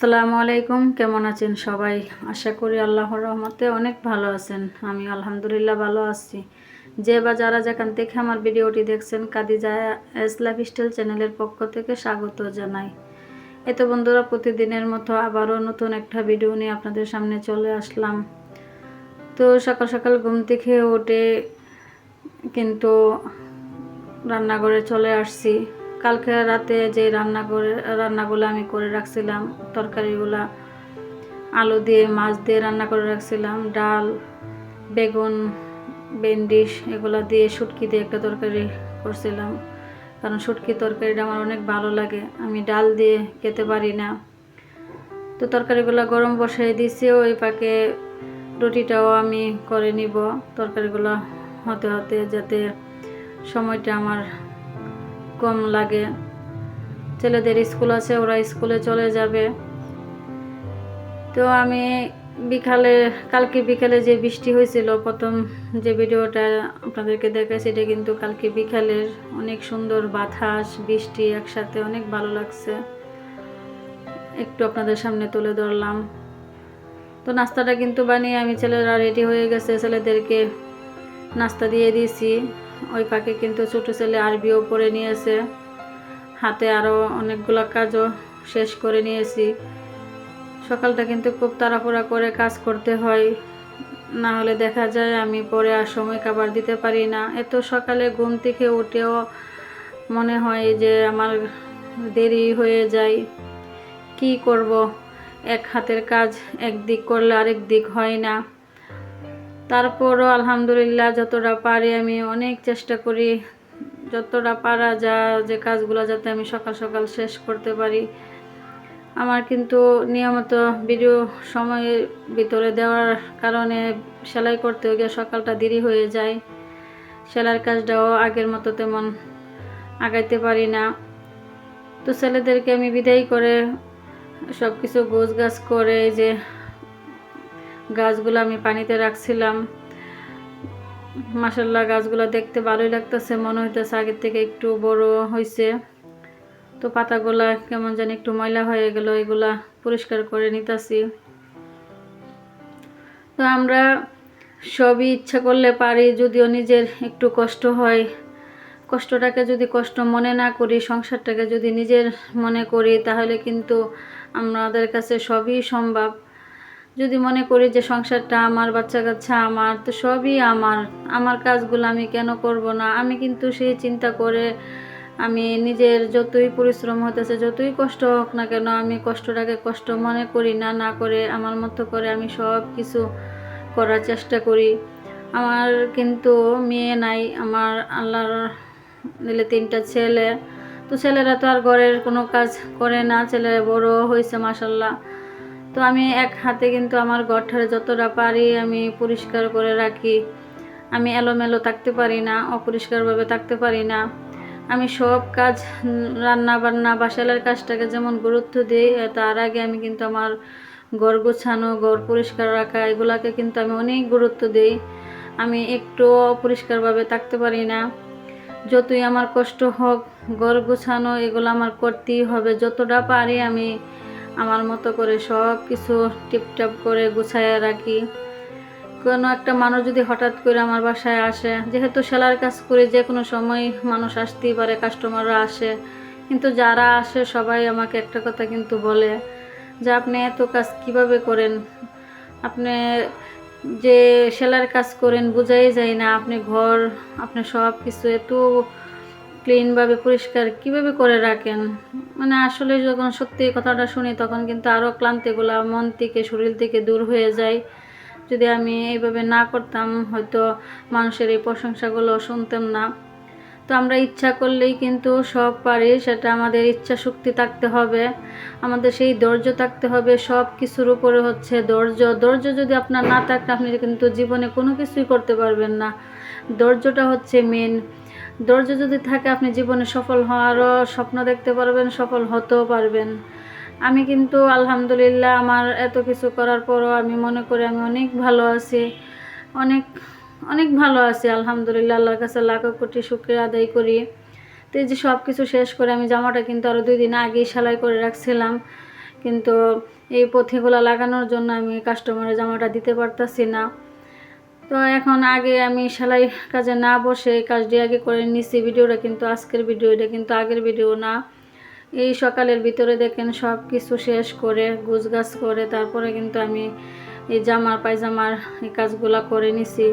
আসসালামু আলাইকুম। কেমন আছেন সবাই? আশা করি আল্লাহর রহমতে অনেক ভালো আছেন। আমি আলহামদুলিল্লাহ ভালো আছি। যে বা যারা যেখান থেকে আমার ভিডিওটি দেখছেন, কাদিজা লাইফস্টাইল চ্যানেলের পক্ষ থেকে স্বাগত জানাই। এত বন্ধুরা, প্রতিদিনের মতো আবারও নতুন একটা ভিডিও নিয়ে আপনাদের সামনে চলে আসলাম। তো সকাল সকাল ঘুম থেকে উঠে কিন্তু রান্নাঘরে চলে আসছি। কালকে রাতে যে রান্নাগুলো আমি করে রাখছিলাম, তরকারিগুলা আলু দিয়ে মাছ দিয়ে রান্না করে রাখছিলাম, ডাল, বেগুন, ভেন্ডি এগুলো দিয়ে শুটকি দিয়ে একটা তরকারি করছিলাম। কারণ শুটকি তরকারিটা আমার অনেক ভালো লাগে, আমি ডাল দিয়ে খেতে পারি না। তো তরকারিগুলো গরম বসাই দিয়েছি, ওই পাকে রুটিটাও আমি করে নিব। তরকারিগুলো হতে হতে যাতে সময়টা আমার কম লাগে। ছেলেদের স্কুল আছে, ওরা স্কুলে চলে যাবে। তো আমি কালকে বিকালে যে বৃষ্টি হয়েছিল, প্রথম যে ভিডিওটা আপনাদেরকে দেখাই, সেটা কিন্তু কালকে বিকালের। অনেক সুন্দর বাতাস, বৃষ্টি একসাথে, অনেক ভালো লাগছে। একটু আপনাদের সামনে তুলে ধরলাম। তো নাস্তাটা কিন্তু বানিয়ে আমি, ছেলেরা রেডি হয়ে গেছে, ছেলেদেরকে নাস্তা দিয়ে দিয়েছি। ওই ফাঁকে কিন্তু ছোটো ছেলে আরবিও পড়ে নিয়েছে, হাতে আরও অনেকগুলো কাজও শেষ করে নিয়েছি। সকালটা কিন্তু খুব তাড়াহুড়া করে কাজ করতে হয়, না হলে দেখা যায় আমি পরে আর সময় কাবার দিতে পারি না। এত সকালে ঘুম থেকে উঠেও মনে হয় যে আমার দেরি হয়ে যায়। কি করব, এক হাতের কাজ একদিক করলে আরেক দিক হয় না। তারপরও আলহামদুলিল্লাহ যতটা পারি আমি অনেক চেষ্টা করি, যতটা পারা যে কাজগুলো যাতে আমি সকাল সকাল শেষ করতে পারি। আমার কিন্তু নিয়মিত ভিডিও সময়ের ভিতরে দেওয়ার কারণে সেলাই করতে গিয়ে সকালটা দেরি হয়ে যায়। সেলাইয়ের কাজটাও আগের মতো তেমন আগাইতে পারি না। তো ছেলেদেরকে আমি বিদায় করে সব কিছু গোছগাছ করে, যে গাছগুলো আমি পানিতে রাখছিলাম, মাশাআল্লাহ গাছগুলো দেখতে ভালোই লাগতেছে, মনে হইতেছে আগের থেকে একটু বড় হয়েছে। তো পাতাগুলা কেমন জানি একটু ময়লা হয়ে গেল, এগুলা পরিষ্কার করে নিতেছি। তো আমরা সবই ইচ্ছা করলে পারি, যদিও নিজের একটু কষ্ট হয়। কষ্টটাকে যদি কষ্ট মনে না করি, সংসারটাকে যদি নিজের মনে করি, তাহলে কিন্তু আমাদের কাছে সবই সম্ভব। যদি মনে করি যে সংসারটা আমার, বাচ্চা কাচ্চা আমার, তো সবই আমার কাজগুলো আমি কেন করব না। আমি কিন্তু সেই চিন্তা করে আমি নিজের যতই পরিশ্রম হতেছে, যতই কষ্ট হোক না কেন, আমি কষ্টটাকে কষ্ট মনে করি না, না করে আমার মতো করে আমি সব কিছু করার চেষ্টা করি। আমার কিন্তু মেয়ে নাই, আমার আল্লাহর দিলে 3টা ছেলে। তো ছেলেরা তো আর ঘরের কোনো কাজ করে না, ছেলে বড় হয়েছে মাশাআল্লাহ। তো আমি এক হাতে কিন্তু আমার ঘরটারে যতটা পারি আমি পরিষ্কার করে রাখি। আমি এলোমেলো থাকতে পারি না, অপরিষ্কারভাবে থাকতে পারি না। আমি সব কাজ, রান্না বান্না বা সেলাইয়ের কাজটাকে যেমন গুরুত্ব দিই, তার আগে আমি কিন্তু আমার ঘর গোছানো, ঘর পরিষ্কার রাখা, এগুলাকে কিন্তু আমি অনেক গুরুত্ব দিই। আমি একটু অপরিষ্কারভাবে থাকতে পারি না। যতই আমার কষ্ট হোক, ঘর গোছানো এগুলো আমার করতেই হবে। যতটা পারি আমি আমার মতো করে সব কিছু টিপটাপ করে গুছাইয়া রাখি। কোনো একটা মানুষ যদি হঠাৎ করে আমার বাসায় আসে, যেহেতু সেলাইয়ের কাজ করে যে কোনো সময় মানুষ আসতেই পারে, কাস্টমাররা আসে, কিন্তু যারা আসে সবাই আমাকে একটা কথা কিন্তু বলে যে আপনি এত কাজ কিভাবে করেন, আপনি যে সেলাইয়ের কাজ করেন বোঝাই যায় না, আপনি সব কিছু এত ক্লিনভাবে পরিষ্কার কিভাবে করে রাখেন। মানে আসলে যখন সত্যি কথাটা শুনি, তখন কিন্তু আরও ক্লান্তিগুলা মন থেকে, শরীর থেকে দূর হয়ে যায়। যদি আমি এইভাবে না করতাম, হয়তো মানুষের এই প্রশংসাগুলো শুনতাম না। তো আমরা ইচ্ছা করলেই কিন্তু সব পারি, সেটা আমাদের ইচ্ছা শক্তি থাকতে হবে, আমাদের সেই ধৈর্য থাকতে হবে। সব কিছুর উপরে হচ্ছে ধৈর্য যদি আপনার না থাকে, আপনি কিন্তু জীবনে কোনো কিছুই করতে পারবেন না। ধৈর্যটা হচ্ছে মেন। ধৈর্য যদি থাকে, আপনি জীবনে সফল হওয়ারও স্বপ্ন দেখতে পারবেন, সফল হতেও পারবেন। আমি কিন্তু আলহামদুলিল্লাহ আমার এত কিছু করার পরও আমি মনে করি আমি অনেক ভালো আছি, অনেক অনেক ভালো আছি আলহামদুলিল্লাহ। আল্লাহর কাছে লাখো কোটি শুকরিয়া আদায় করি। তো এই যে সব কিছু শেষ করে আমি জামাটা কিন্তু আরও 2 দিন আগেই সেলাই করে রাখছিলাম, কিন্তু এই পথিগুলো লাগানোর জন্য আমি কাস্টমারের জামাটা দিতে পারতাছি না। তো এখন আগে আমি সেলাই কাজে না বসে এই কাজটি আগে করে নিছি। ভিডিওটা কিন্তু আজকের ভিডিও, এটা কিন্তু আগের ভিডিও না। এই সকালের ভিতরে দেখেন সব কিছু শেষ করে গুছগাছ করে তারপরে কিন্তু আমি এই জামা পায়জামার এই কাজগুলো করে নিছি।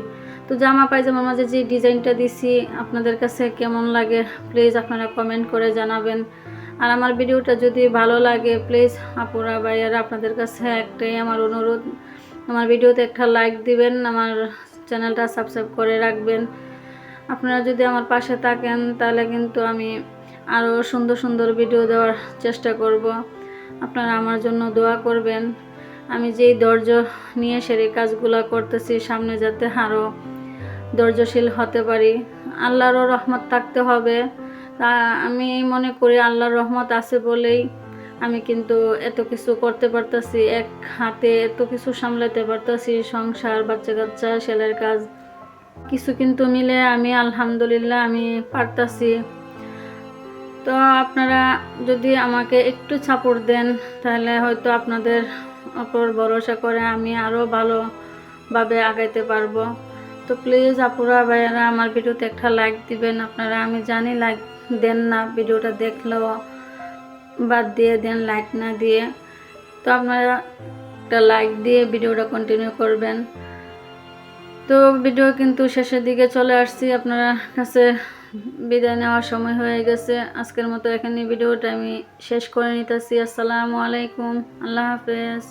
তো জামা পায়জামার মাঝে যে ডিজাইনটা দিছি আপনাদের কাছে কেমন লাগে প্লিজ আপনারা কমেন্ট করে জানাবেন। আর আমার ভিডিওটা যদি ভালো লাগে প্লিজ আপুরা ভাইয়ারা আপনাদের কাছে একটাই আমার অনুরোধ, আমার ভিডিওতে একটা লাইক দিবেন, আমার চ্যানেলটা সাবস্ক্রাইব করে রাখবেন। আপনারা যদি আমার পাশে থাকেন তাহলে কিন্তু আমি আরও সুন্দর সুন্দর ভিডিও দেওয়ার চেষ্টা করব। আপনারা আমার জন্য দোয়া করবেন। আমি যেই ধৈর্য নিয়ে সেই কাজগুলো করতেছি সামনে যাতে আরও ধৈর্যশীল হতে পারি। আল্লাহরও রহমত থাকতে হবে। তা আমি মনে করি আল্লাহর রহমত আছে বলেই আমি কিন্তু এত কিছু করতে পারতাছি, এক হাতে এত কিছু সামলাতে পারতাছি, সংসার, বাচ্চা কাচ্চা, সেলের কাজ কিছু কিন্তু মিলে আমি আলহামদুলিল্লাহ আমি পারতাছি। তো আপনারা যদি আমাকে একটু সাপোর্ট দেন তাহলে হয়তো আপনাদের ওপর ভরসা করে আমি আরও ভালোভাবে আগাইতে পারবো। তো প্লিজ আপুরা ভাইয়ারা আমার ভিডিওতে একটা লাইক দিবেন। আপনারা আমি জানি লাইক দেন না, ভিডিওটা দেখলেও বাদ দিয়ে দেন লাইক না দিয়ে। তো আপনারা একটা লাইক দিয়ে ভিডিওটা কন্টিনিউ করবেন। তো ভিডিও কিন্তু শেষের দিকে চলে আসছি, আপনার কাছে বিদায় নেওয়ার সময় হয়ে গেছে। আজকের মতো এখানে ভিডিওটা আমি শেষ করে নিতেছি। আসসালামু আলাইকুম, আল্লাহ হাফেজ।